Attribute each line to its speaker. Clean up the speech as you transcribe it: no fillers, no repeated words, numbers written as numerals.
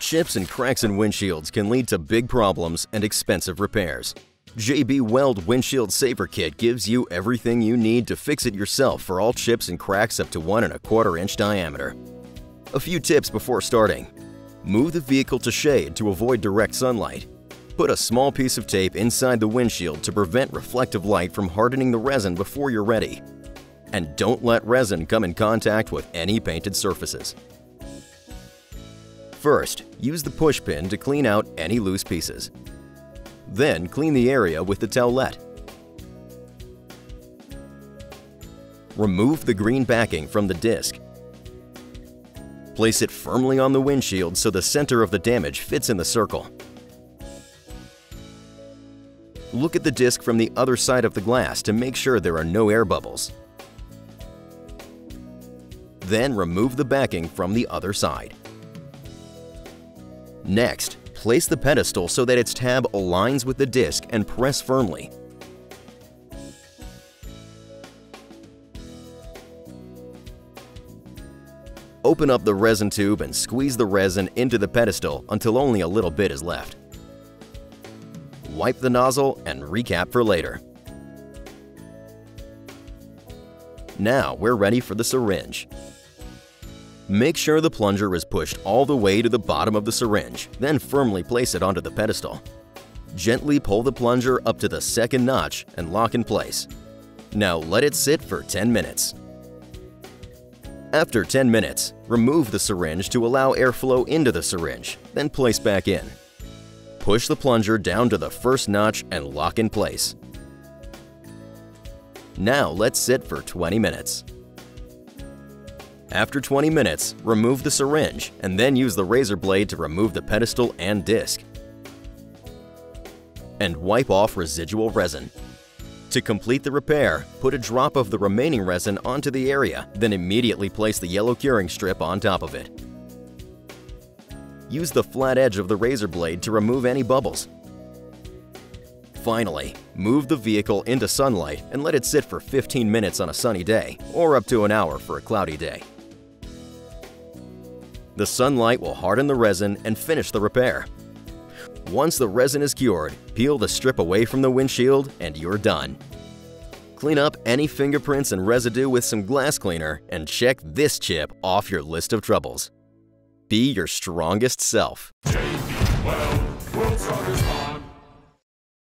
Speaker 1: Chips and cracks in windshields can lead to big problems and expensive repairs. J-B Weld Windshield Saver Kit gives you everything you need to fix it yourself for all chips and cracks up to 1¼ inch diameter. A few tips before starting. Move the vehicle to shade to avoid direct sunlight. Put a small piece of tape inside the windshield to prevent reflective light from hardening the resin before you're ready. And don't let resin come in contact with any painted surfaces. First, use the push pin to clean out any loose pieces. Then clean the area with the towelette. Remove the green backing from the disc. Place it firmly on the windshield so the center of the damage fits in the circle. Look at the disc from the other side of the glass to make sure there are no air bubbles. Then remove the backing from the other side. Next, place the pedestal so that its tab aligns with the disc and press firmly. Open up the resin tube and squeeze the resin into the pedestal until only a little bit is left. Wipe the nozzle and recap for later. Now we're ready for the syringe. Make sure the plunger is pushed all the way to the bottom of the syringe, then firmly place it onto the pedestal. Gently pull the plunger up to the second notch and lock in place. Now let it sit for 10 minutes. After 10 minutes, remove the syringe to allow airflow into the syringe, then place back in. Push the plunger down to the first notch and lock in place. Now let's sit for 20 minutes. After 20 minutes, remove the syringe and then use the razor blade to remove the pedestal and disc. And wipe off residual resin. To complete the repair, put a drop of the remaining resin onto the area, then immediately place the yellow curing strip on top of it. Use the flat edge of the razor blade to remove any bubbles. Finally, move the vehicle into sunlight and let it sit for 15 minutes on a sunny day, or up to an hour for a cloudy day. The sunlight will harden the resin and finish the repair. Once the resin is cured, peel the strip away from the windshield and you're done. Clean up any fingerprints and residue with some glass cleaner and check this chip off your list of troubles. Be your strongest self.
Speaker 2: J-B Weld, world's strongest